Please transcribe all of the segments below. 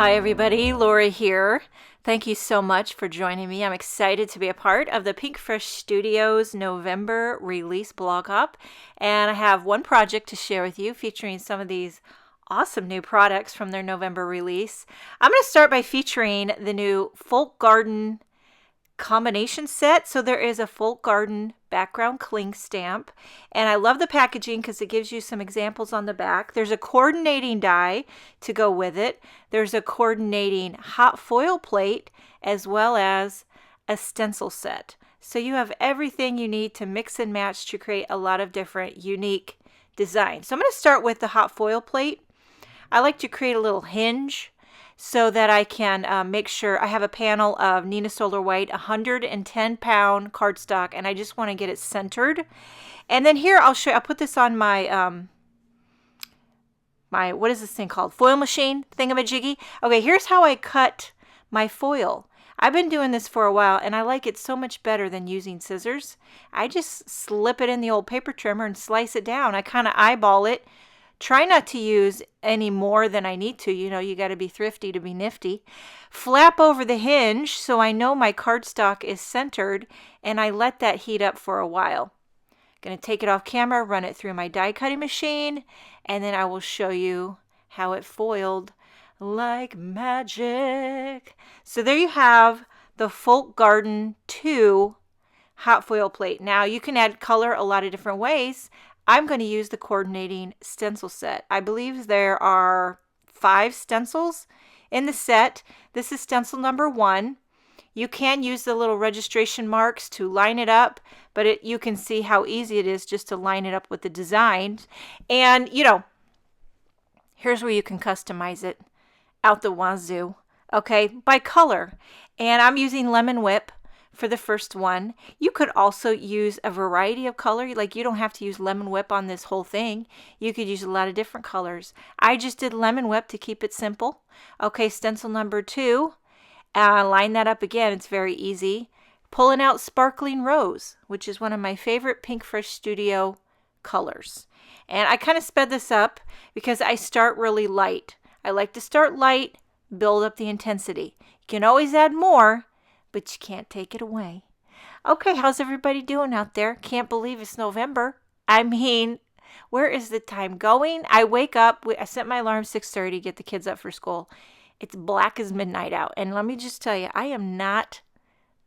Hi everybody, Laura here. Thank you so much for joining me. I'm excited to be a part of the Pinkfresh Studio's November release blog hop, and I have one project to share with you featuring some of these awesome new products from their November release. I'm going to start by featuring the new Folk Garden combination set. So there is a Folk Garden background cling stamp, and I love the packaging because it gives you some examples on the back. There's a coordinating die to go with it. There's a coordinating hot foil plate as well as a stencil set. So you have everything you need to mix and match to create a lot of different unique designs. So I'm going to start with the hot foil plate. I like to create a little hinge so that I can make sure I have a panel of Neenah Solar White 110-pound cardstock, and I just want to get it centered. And then here I'll put this on my what is this thing called? Foil machine thingamajiggy. Okay, here's how I cut my foil. I've been doing this for a while and I like it so much better than using scissors. I just slip it in the old paper trimmer and slice it down. I kind of eyeball it. Try not to use any more than I need to. You know, you got to be thrifty to be nifty. Flap over the hinge so I know my cardstock is centered, and I let that heat up for a while. Going to take it off camera, run it through my die cutting machine, and then I will show you how it foiled like magic. So there you have the Folk Garden 2 hot foil plate. Now you can add color a lot of different ways. I'm going to use the coordinating stencil set. I believe there are 5 stencils in the set. This is stencil number 1. You can use the little registration marks to line it up, but you can see how easy it is just to line it up with the design. And, you know, here's where you can customize it out the wazoo, okay, by color. And I'm using Lemon Whip for the first one. You could also use a variety of color. Like, you don't have to use Lemon Whip on this whole thing. You could use a lot of different colors. I just did Lemon Whip to keep it simple. Okay, stencil number 2. Line that up again. It's very easy. Pulling out Sparkling Rose, which is one of my favorite Pinkfresh Studio colors. And I kind of sped this up because I start really light. I like to start light, build up the intensity. You can always add more, but you can't take it away. Okay, how's everybody doing out there? Can't believe it's November. I mean, where is the time going? I wake up, I set my alarm 6:30, get the kids up for school. It's black as midnight out. And let me just tell you, I am not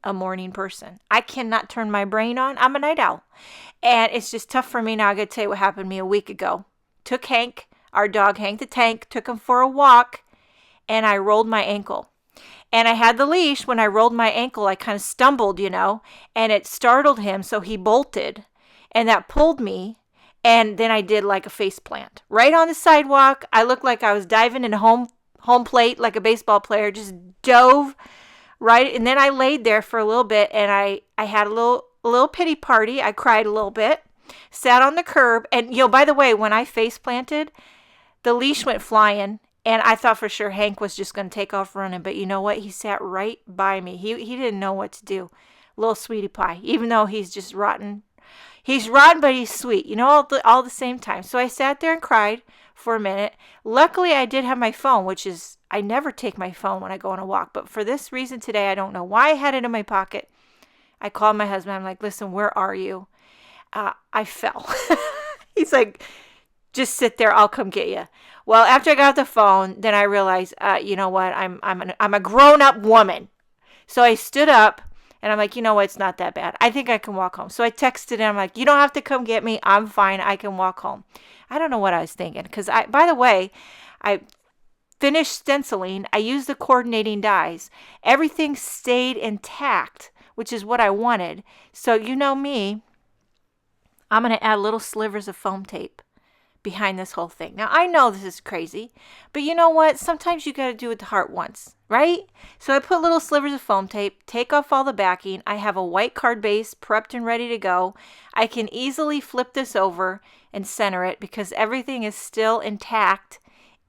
a morning person. I cannot turn my brain on. I'm a night owl. And it's just tough for me now. I got to tell you what happened to me a week ago. Took Hank, our dog Hank the Tank, took him for a walk, and I rolled my ankle. And I had the leash. When I rolled my ankle, I kind of stumbled, you know, and it startled him, so he bolted, and that pulled me, and then I did like a face plant right on the sidewalk. I looked like I was diving in home plate like a baseball player, just dove right, and then I laid there for a little bit, and I had a little pity party. I cried a little bit, sat on the curb, and, you know, by the way, when I face planted, the leash went flying. And I thought for sure Hank was just going to take off running. But you know what? He sat right by me. He didn't know what to do. Little sweetie pie. Even though he's just rotten. He's rotten, but he's sweet. You know, all the same time. So I sat there and cried for a minute. Luckily, I did have my phone, which is, I never take my phone when I go on a walk. But for this reason today, I don't know why I had it in my pocket. I called my husband. I'm like, listen, where are you? I fell. He's like, just sit there. I'll come get you. Well, after I got the phone, then I realized, you know what? I'm a grown-up woman. So I stood up, and I'm like, you know what? It's not that bad. I think I can walk home. So I texted him. I'm like, you don't have to come get me. I'm fine. I can walk home. I don't know what I was thinking. Because, by the way, I finished stenciling. I used the coordinating dies. Everything stayed intact, which is what I wanted. So you know me. I'm going to add little slivers of foam tape behind this whole thing. Now, I know this is crazy, but you know what? Sometimes you got to do it the heart once, right? So I put little slivers of foam tape, take off all the backing. I have a white card base prepped and ready to go. I can easily flip this over and center it because everything is still intact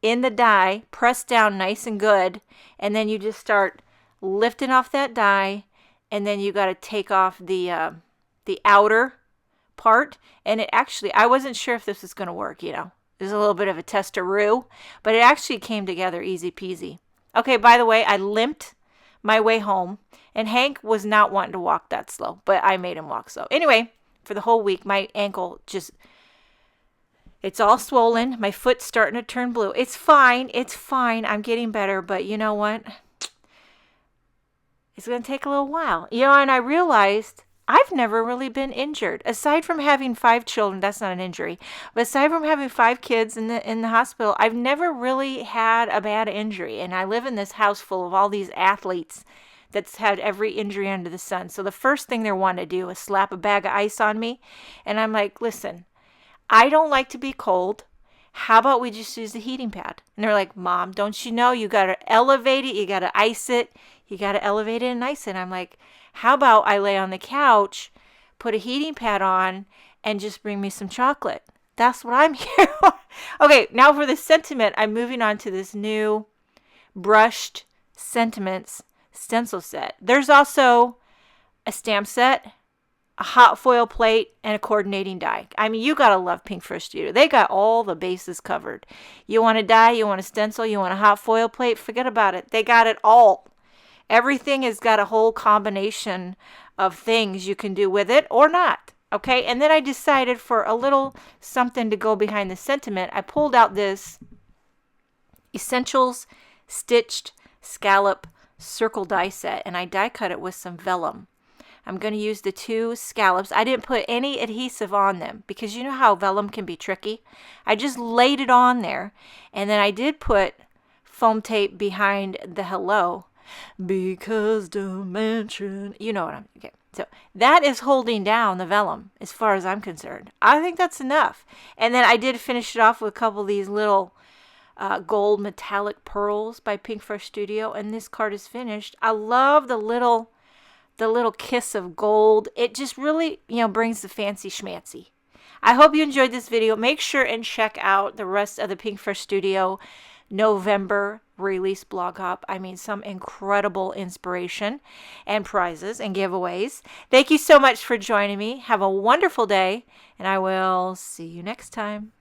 in the die, pressed down nice and good. And then you just start lifting off that die, and then you got to take off the outer part. And it actually, I wasn't sure if this was going to work, you know. There's a little bit of a testaroo, but it actually came together easy peasy. Okay, by the way, I limped my way home, and Hank was not wanting to walk that slow, but I made him walk slow. Anyway, for the whole week, my ankle just, it's all swollen. My foot's starting to turn blue. It's fine. It's fine. I'm getting better, but you know what? It's going to take a little while. You know, and I realized I've never really been injured. Aside from having 5 children, that's not an injury, but aside from having 5 kids in the hospital, I've never really had a bad injury. And I live in this house full of all these athletes that's had every injury under the sun. So the first thing they want to do is slap a bag of ice on me. And I'm like, listen, I don't like to be cold. How about we just use the heating pad? And they're like, Mom, don't you know you got to elevate it, you got to ice it, you got to elevate it and ice it. And I'm like, how about I lay on the couch, put a heating pad on, and just bring me some chocolate? That's what I'm here for. Okay, now for the sentiment, I'm moving on to this new brushed sentiments stencil set. There's also a stamp set, a hot foil plate, and a coordinating die. I mean, you gotta love Pinkfresh Studio. They got all the bases covered. You want a die, you want a stencil, you want a hot foil plate, forget about it. They got it all. Everything has got a whole combination of things you can do with it or not. Okay, and then I decided for a little something to go behind the sentiment, I pulled out this Essentials Stitched Scallop Circle die set, and I die cut it with some vellum. I'm going to use the 2 scallops. I didn't put any adhesive on them because you know how vellum can be tricky. I just laid it on there, and then I did put foam tape behind the hello because dimension, you know what I'm, okay. So that is holding down the vellum as far as I'm concerned. I think that's enough. And then I did finish it off with a couple of these little gold metallic pearls by Pinkfresh Studio, and this card is finished. I love the little kiss of gold. It just really, you know, brings the fancy schmancy. I hope you enjoyed this video. Make sure and check out the rest of the Pinkfresh Studio November release blog hop. I mean, some incredible inspiration and prizes and giveaways. Thank you so much for joining me. Have a wonderful day, and I will see you next time.